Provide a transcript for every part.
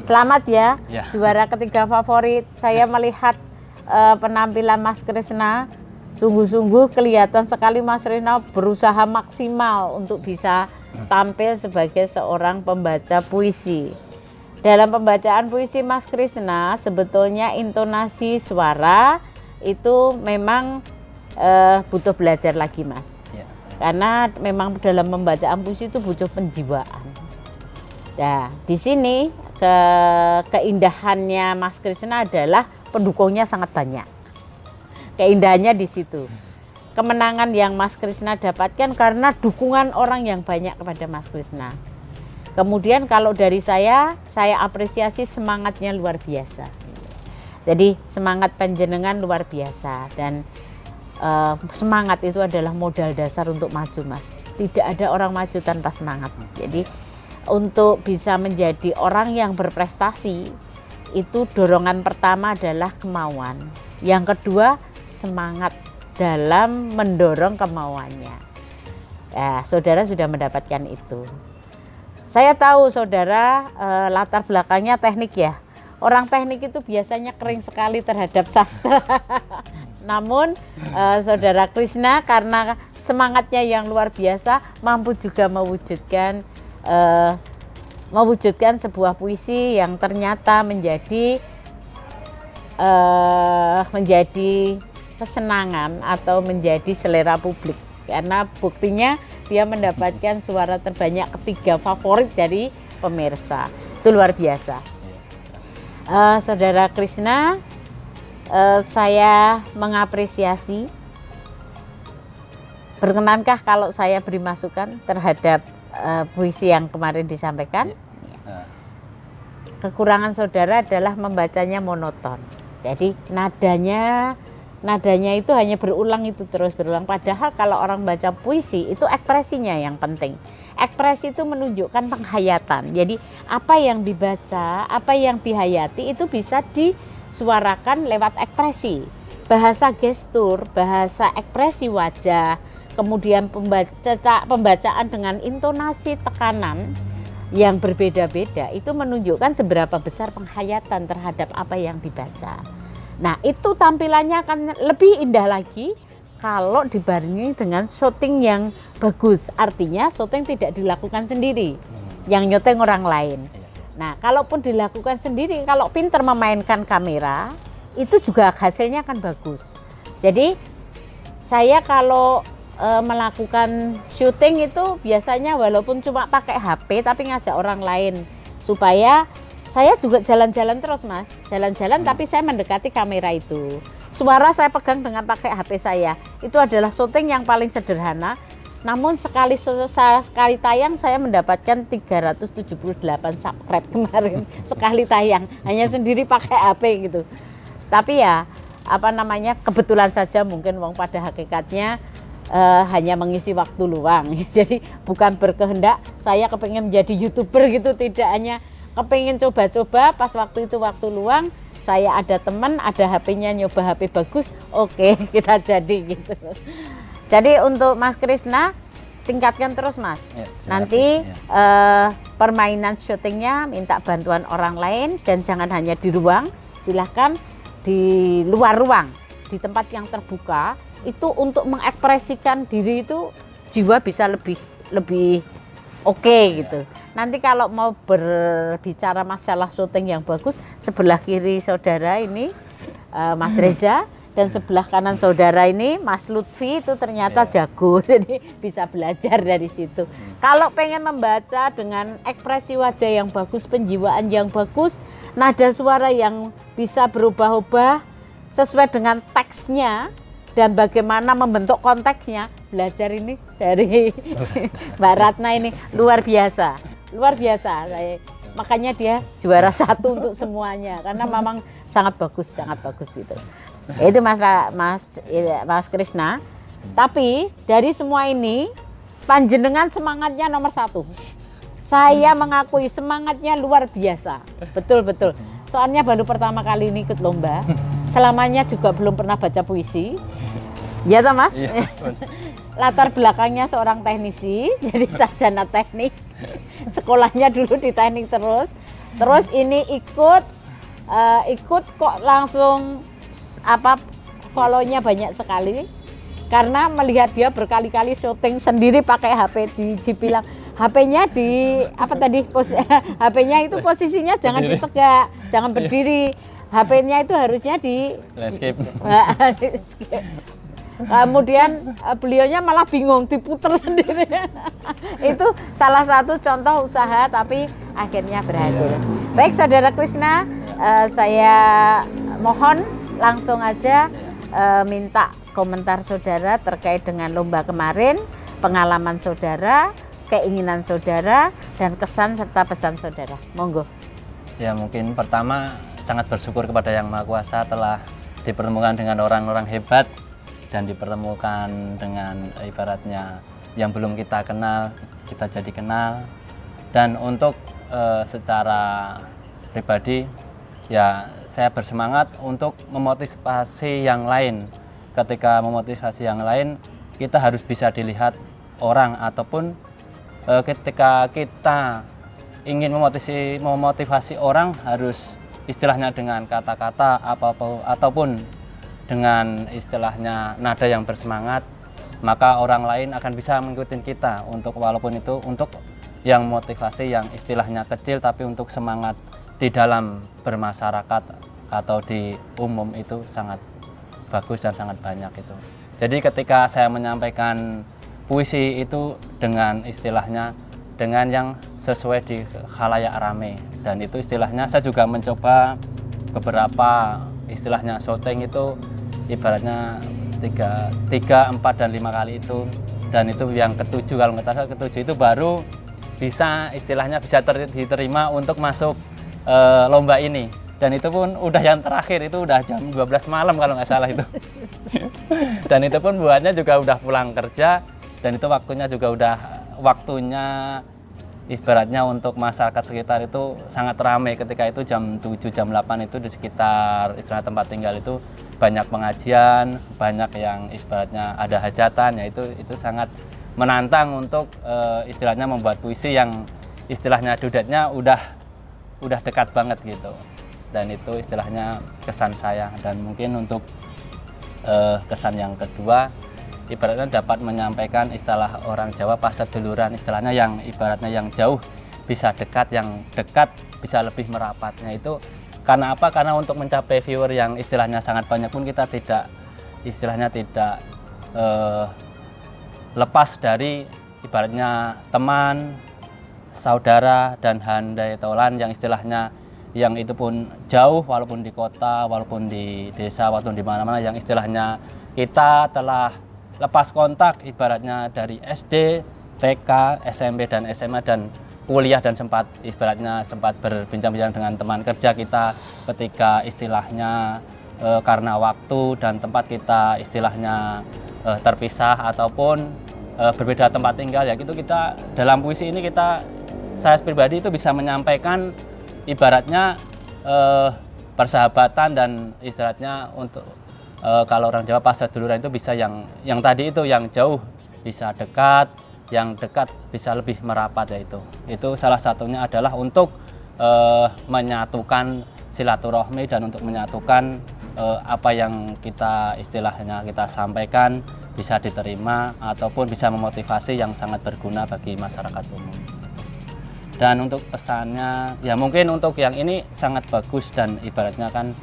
Selamat ya, Ya. juara ketiga favorit. Saya melihat penampilan Mas Krisna, sungguh-sungguh kelihatan sekali Mas Krisna berusaha maksimal untuk bisa tampil sebagai seorang pembaca puisi. Dalam pembacaan puisi Mas Krisna, sebetulnya intonasi suara itu memang butuh belajar lagi, Mas. Ya. Karena memang dalam pembacaan puisi itu butuh penjiwaan. Nah, di sini keindahannya Mas Krisna adalah pendukungnya sangat banyak. Keindahannya di situ. Kemenangan yang Mas Krisna dapatkan karena dukungan orang yang banyak kepada Mas Krisna. Kemudian kalau dari saya apresiasi semangatnya luar biasa. Jadi semangat panjenengan luar biasa dan semangat itu adalah modal dasar untuk maju, Mas. Tidak ada orang maju tanpa semangat. Jadi untuk bisa menjadi orang yang berprestasi itu dorongan pertama adalah kemauan. Yang kedua semangat dalam mendorong kemauannya. Saudara sudah mendapatkan itu. Saya tahu saudara latar belakangnya teknik ya. Orang teknik itu biasanya kering sekali terhadap sastra. Namun saudara Krisna karena semangatnya yang luar biasa mampu juga mewujudkan sebuah puisi yang ternyata menjadi kesenangan atau menjadi selera publik, karena buktinya dia mendapatkan suara terbanyak ketiga favorit dari pemirsa. Itu luar biasa. Saudara Krisna, saya mengapresiasi. Berkenankah kalau saya beri masukan terhadap puisi yang kemarin disampaikan? Kekurangan saudara adalah membacanya monoton. Jadi nadanya itu hanya berulang, itu terus berulang. Padahal kalau orang baca puisi itu ekspresinya yang penting. Ekspresi itu menunjukkan penghayatan. Jadi apa yang dibaca, apa yang dihayati itu bisa disuarakan lewat ekspresi. Bahasa gestur, bahasa ekspresi wajah, kemudian pembacaan dengan intonasi tekanan yang berbeda-beda itu menunjukkan seberapa besar penghayatan terhadap apa yang dibaca. Nah, itu tampilannya akan lebih indah lagi kalau dibarengi dengan syuting yang bagus. Artinya syuting tidak dilakukan sendiri, yang nyuting orang lain. Nah, kalaupun dilakukan sendiri, kalau pintar memainkan kamera, itu juga hasilnya akan bagus. Jadi saya kalau melakukan syuting itu biasanya walaupun cuma pakai HP tapi ngajak orang lain, supaya saya juga jalan-jalan terus, Mas. Jalan-jalan tapi saya mendekati kamera itu. Suara saya pegang dengan pakai HP saya. Itu adalah syuting yang paling sederhana. Namun sekali tayang saya mendapatkan 378 subscribe kemarin. Sekali tayang hanya sendiri pakai HP gitu. Tapi ya kebetulan saja mungkin pada hakikatnya hanya mengisi waktu luang. Jadi bukan berkehendak saya kepengen menjadi YouTuber gitu, tidak, hanya kepengen coba-coba pas waktu itu waktu luang, saya ada teman, ada HP-nya, nyoba HP bagus, oke, kita jadi gitu. Jadi untuk Mas Krisna tingkatkan terus, Mas. Ya, nanti permainan syutingnya minta bantuan orang lain dan jangan hanya di ruang, silahkan di luar ruang, di tempat yang terbuka. Itu untuk mengekspresikan diri itu jiwa bisa lebih oke gitu. Nanti kalau mau berbicara masalah syuting yang bagus, sebelah kiri saudara ini Mas Reza dan sebelah kanan saudara ini Mas Lutfi itu ternyata jago, jadi bisa belajar dari situ. Kalau pengen membaca dengan ekspresi wajah yang bagus, penjiwaan yang bagus, nada suara yang bisa berubah-ubah sesuai dengan teksnya dan bagaimana membentuk konteksnya, belajar ini dari Mbak Ratna ini luar biasa, makanya dia juara 1 untuk semuanya karena memang sangat bagus itu. Itu Mas Krisna. Tapi dari semua ini panjenengan semangatnya nomor 1. Saya mengakui semangatnya luar biasa, betul. Soalnya baru pertama kali ini ikut lomba. Selamanya juga belum pernah baca puisi. Ya toh, Mas? Iya, latar belakangnya seorang teknisi, jadi sarjana teknik. Sekolahnya dulu di teknik terus. Terus ini ikut kok langsung follow-nya banyak sekali karena melihat dia berkali-kali syuting sendiri pakai HP dibilang HP-nya HP-nya itu posisinya jangan ditegak, jangan berdiri. HP-nya itu harusnya di landscape. Kemudian beliaunya malah bingung diputer sendiri. Itu salah satu contoh usaha tapi akhirnya berhasil. Baik Saudara Krishna, saya mohon langsung aja minta komentar saudara terkait dengan lomba kemarin, pengalaman saudara, keinginan saudara, dan kesan serta pesan saudara. Monggo. Ya mungkin pertama sangat bersyukur kepada Yang Maha Kuasa telah dipertemukan dengan orang-orang hebat dan dipertemukan dengan ibaratnya yang belum kita kenal, kita jadi kenal. Dan untuk secara pribadi ya saya bersemangat untuk memotivasi yang lain. Ketika memotivasi yang lain, kita harus bisa dilihat orang ataupun ketika kita ingin memotivasi orang harus istilahnya dengan kata-kata ataupun dengan istilahnya nada yang bersemangat, maka orang lain akan bisa mengikuti kita untuk walaupun itu untuk yang motivasi yang istilahnya kecil tapi untuk semangat di dalam bermasyarakat atau di umum itu sangat bagus dan sangat banyak itu. Jadi ketika saya menyampaikan puisi itu dengan istilahnya dengan yang sesuai di khalayak rame, dan itu istilahnya saya juga mencoba beberapa istilahnya syuting itu ibaratnya 3, 4 dan 5 kali itu, dan itu yang ketujuh kalau nggak salah ketujuh itu baru bisa istilahnya bisa diterima untuk masuk lomba ini. Dan itu pun udah yang terakhir itu udah jam 12 malam kalau nggak salah itu. Dan itu pun buatnya juga udah pulang kerja, dan itu waktunya juga udah waktunya ibaratnya untuk masyarakat sekitar itu sangat ramai. Ketika itu jam 7 jam 8 itu di sekitar istilah tempat tinggal itu banyak pengajian, banyak yang ibaratnya ada hajatan, ya itu sangat menantang untuk istilahnya membuat puisi yang istilahnya dudatnya udah dekat banget gitu. Dan itu istilahnya kesan saya. Dan mungkin untuk kesan yang kedua, ibaratnya dapat menyampaikan istilah orang Jawa paseduluran, istilahnya yang ibaratnya yang jauh bisa dekat, yang dekat bisa lebih merapatnya. Itu karena apa? Karena untuk mencapai viewer yang istilahnya sangat banyak pun kita tidak istilahnya tidak lepas dari ibaratnya teman, saudara, dan handai tolan yang istilahnya yang itu pun jauh, walaupun di kota, walaupun di desa, walaupun di mana-mana, yang istilahnya kita telah lepas kontak ibaratnya dari SD, TK, SMP, dan SMA, dan kuliah, dan sempat berbincang-bincang dengan teman kerja kita ketika istilahnya karena waktu dan tempat kita istilahnya terpisah ataupun berbeda tempat tinggal, ya gitu. Kita dalam puisi ini saya pribadi itu bisa menyampaikan ibaratnya persahabatan, dan ibaratnya untuk kalau orang Jawa paseduluran itu bisa yang tadi itu yang jauh bisa dekat, yang dekat bisa lebih merapat, ya itu salah satunya adalah untuk menyatukan silaturahmi dan untuk menyatukan apa yang kita istilahnya kita sampaikan bisa diterima ataupun bisa memotivasi yang sangat berguna bagi masyarakat umum. Dan untuk pesannya ya mungkin untuk yang ini sangat bagus, dan ibaratnya kan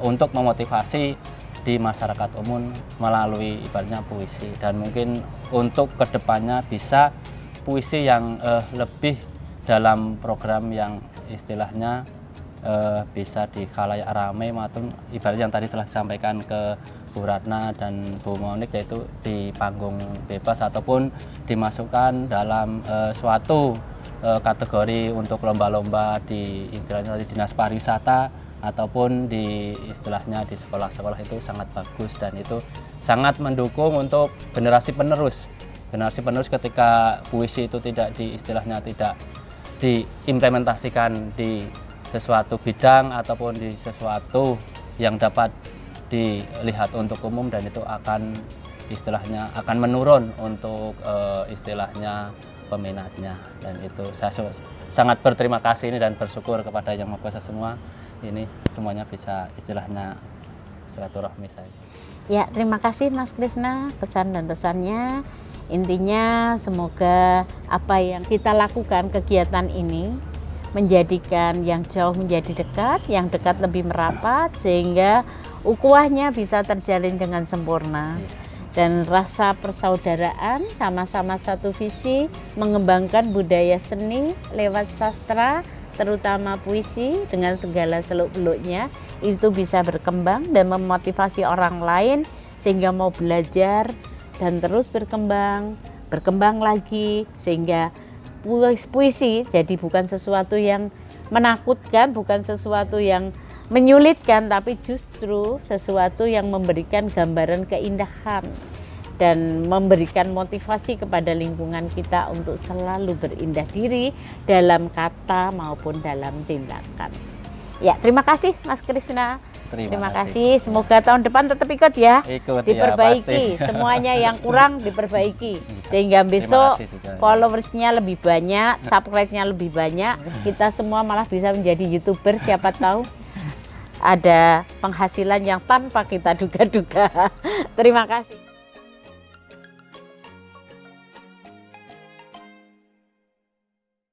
untuk memotivasi di masyarakat umum melalui ibaratnya puisi, dan mungkin untuk kedepannya bisa puisi yang lebih dalam program yang istilahnya bisa di khalayak ramai, maupun ibaratnya yang tadi telah disampaikan ke Bu Ratna dan Bu Monik, yaitu di panggung bebas ataupun dimasukkan dalam suatu kategori untuk lomba-lomba di istilahnya di dinas pariwisata ataupun di istilahnya di sekolah-sekolah, itu sangat bagus, dan itu sangat mendukung untuk generasi penerus ketika puisi itu tidak diimplementasikan di sesuatu bidang ataupun di sesuatu yang dapat dilihat untuk umum, dan itu akan istilahnya akan menurun untuk istilahnya peminatnya. Dan itu saya sangat berterima kasih ini dan bersyukur kepada Yang Maha Kuasa semua, ini semuanya bisa istilahnya silaturahmi saya. Ya, terima kasih Mas Krisna pesan dan pesannya. Intinya semoga apa yang kita lakukan kegiatan ini menjadikan yang jauh menjadi dekat, yang dekat lebih merapat, sehingga ukhuwahnya bisa terjalin dengan sempurna. Dan rasa persaudaraan, sama-sama satu visi, mengembangkan budaya seni lewat sastra, terutama puisi dengan segala seluk-beluknya, itu bisa berkembang dan memotivasi orang lain sehingga mau belajar dan terus berkembang lagi, sehingga puisi jadi bukan sesuatu yang menakutkan, bukan sesuatu yang menyulitkan, tapi justru sesuatu yang memberikan gambaran keindahan dan memberikan motivasi kepada lingkungan kita untuk selalu berindah diri dalam kata maupun dalam tindakan. Ya, terima kasih Mas Krisna. Terima kasih. Semoga tahun depan tetap ikut ya. Ikut, diperbaiki ya, semuanya yang kurang diperbaiki sehingga besok followersnya lebih banyak, subscribe-nya lebih banyak. Kita semua malah bisa menjadi YouTuber, siapa tahu ada penghasilan yang tanpa kita duga-duga. Terima kasih.